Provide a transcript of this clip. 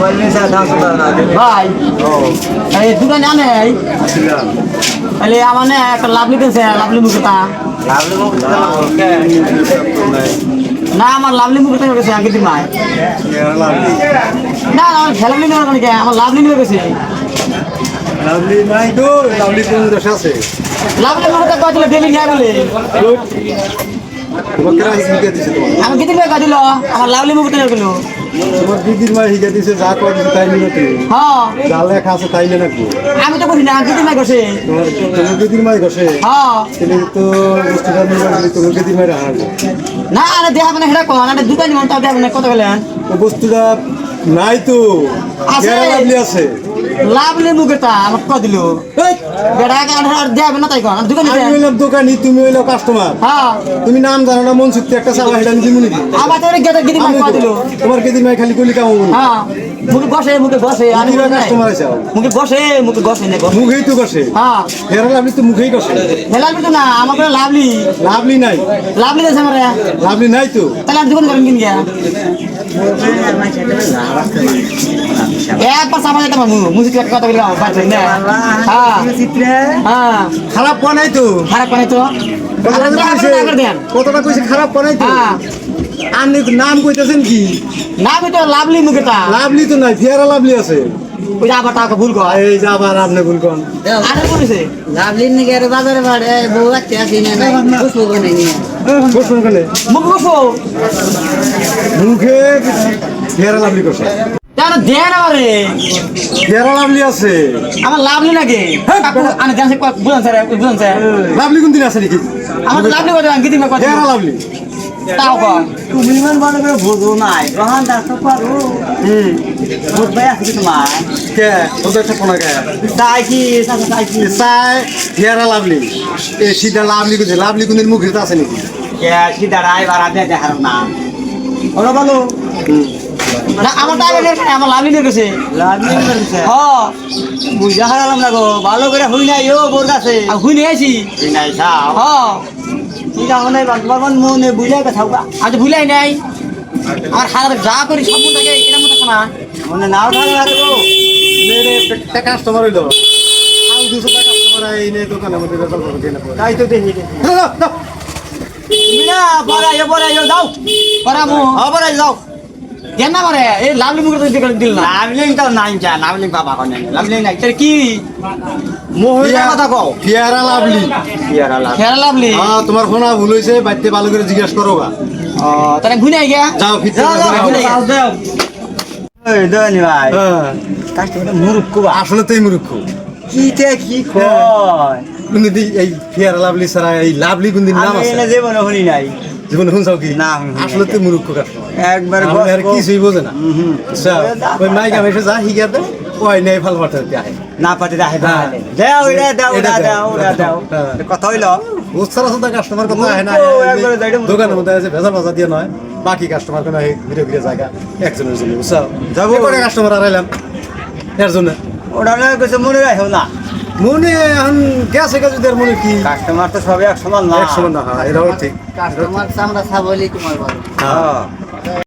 ভাই এই দোকানে আনে তাহলে আমার না একটা লাভলি পেয়েছে লাভলি মুখটা না আমার লাভলি মুখটা গেছে আগে দিন ভাই না আমার খেলাবলি নেওয়ার কারণে আমার লাভলি নিয়ে গেছে লাভলি নাই তো লাভলি কোন দেশে আছে লাভলি মুখটা কয়েছিল ডেলি নিয়ে বলে তোমার কেরা শিখে দিছে তোমার আমি কেটে নিয়ে কাটিল আমার লাভলি মুখটা নিয়ে গেল তোমার দিদির মা শিখে দিছে যা করে দিছে তাই নিয়ে তুই হ্যাঁ যা লেখা আছে তাই নিয়ে রাখবো আমি তো করি না কেটে নিয়ে গেছে তোমার দিদির মাই গেছে হ্যাঁ তাহলে তো বস্তুটা নিয়ে রাখবি তোমার দিদির মাই রাখা না আরে দেখা মানে হেডা কোন আরে দোকানি মন তাও দেখা কত গেলেন ও বস্তুটা নাই তো আছে। কেরা লাভলি আছে লাভলি মুখটা আমার কত দিল বেড়া আর দেবে না তাই কোন দোকানি আমি হইলাম দোকানি তুমি হইলো কাস্টমার হ্যাঁ তুমি নাম জানো না মন চুক্তি একটা চাওয়া হেডা নিতে মুনি আবার তোর গেতে গিদি মার কত দিল তোমার দিদির মাই খালি কলি কাম হ্যাঁ মুখে বসে আমি কাস্টমার আছে মুখে বসে না মুখেই তো বসে হ্যাঁ হেরা লাভলি তো মুখেই বসে হেলাবি তো না আমার করে লাভলি লাভলি নাই লাভলি দেছে আমার লাভলি নাই তো তাহলে আমি দোকান করেন কিন গিয়া একবার সামনে যেতে পারবো মুসিক একটা কথা বলি পারছেন না হ্যাঁ হ্যাঁ খারাপ বানাই তো খারাপ করে তো কতটা কইছে খারাপ বানাই তো হ্যাঁ আপনি নাম কইতেছেন কি না আমি তো লাভলি মুখেটা লাভলি তো নাই ফিয়ারা লাভলি আছে ওই আবার টাকা ভুল কর এই যে আবার আপনি ভুল করেন আরে বলেছে লাভলির নাকি আর বাজারে বাড়ে বউ একটা আছে না বুঝবো কোনে নিয়ে বসুন ওখানে মুখ বসো মুখে ফিয়ারা লাভলি করছে কেন দেন আমারে ফিয়ারা লাভলি আছে আমার লাভলি নাকি আমি জানছি বুঝান স্যার লাভলি কোন দিন আছে নাকি আমার তো লাভলি কথা গিদি কথা ফিয়ারা লাভলি তাও কর তুমি মান ভালো করে বোঝো নাই গ্রহণ ডাক্তার পারো বোধ ভাই আছে কি তোমার কে ওদের একটা কোনা কে তাই কি তাই কি সাই ফিয়ারা লাভলি এ সিধা লাভলি কোন লাভলি কোন দিন মুখে আছে নাকি সিধা রায় বাড়া দিয়ে দেখার না ওরা বলো না আমার টাকা নেই আমার লাভলি নিয়ে গেছে লাভলি করছে হ্যাঁ বুঝা হারালাম না গো ভালো করে হই নাই ও বোর কাছে আর হুই নিয়ে আসি হই নাই সাও হ্যাঁ ঠিক আছে বাবা মনে বুঝাই কথা আজ ভুলাই নাই আমার হাজার যা করি সম্পূর্ণ থাকে এরকম থাকে না মনে নাও ঢাকা আরে গো মেরে একটা কাস্টমার হইলো আর 200 টাকা কাস্টমার এই নে দোকানে মধ্যে বেতন করে দেনা পড়ে তাই তো দেখি তুমি না পরে যাও করামু পরে যাও কেন না করে এই লাভলি মুখে তো দিল না লাভলিং তো নাই যা লাভলিং বাবা কোনে লাভলিং নাই তোর কি মহিলা কথা কও ফিয়ারা লাভলি ইয়ারা লাভ খেলা লাভলি হ্যাঁ তোমার ফোনা ভুল হইছে বাইতে ভালো করে জিজ্ঞাসা করো গা ও তাহলে ঘুরে আই গিয়া যাও ফিতে যাও দাও এই দনি ভাই হ্যাঁ কাস্টমার মূর্খ আসলে তুই মূর্খ কিতে কি কয় কোনদিন এই ফিয়ারা লাভলি ছাড়া এই লাভলি কোনদিন নাম আমি আছে এনে জীবনে শুনি নাই জীবনে শুনছাও কি না, শুনি নাই। আসলে তুই মূর্খ কাস্টমার একবার আর কিছুই বোঝে না আচ্ছা ওই মাইকা মেসে যা হিগা দে ওই নেই ভাল মারতে আহে না পাতে রাহে হ্যাঁ। দাও এটা দাও এটা দাও দাও, দাও হ্যাঁ। কথা হইলো বুঝছারা সুদা কাস্টমার কথা আহে না মূর্খ, এই একবারে যাইতে মূর্খ। দোকানের মধ্যে আছে ভেজা ভাজা দিয়ে নয় বাকি কাস্টমার কোনো ঘুরে ঘুরে জায়গা একজনের জন্য বুঝছো যাবো। কটা কাস্টমার আড়াইলাম এর জন্য ওটা লয় কইছে মনে রাখো না মনে এখন গেছে গেছে এর মনে কি কাস্টমার তো সবে এক সমান না এক সময় না হয় এটাও ঠিক কাস্টমার চামড়া ছাবলি তোমার বলো হ্যাঁ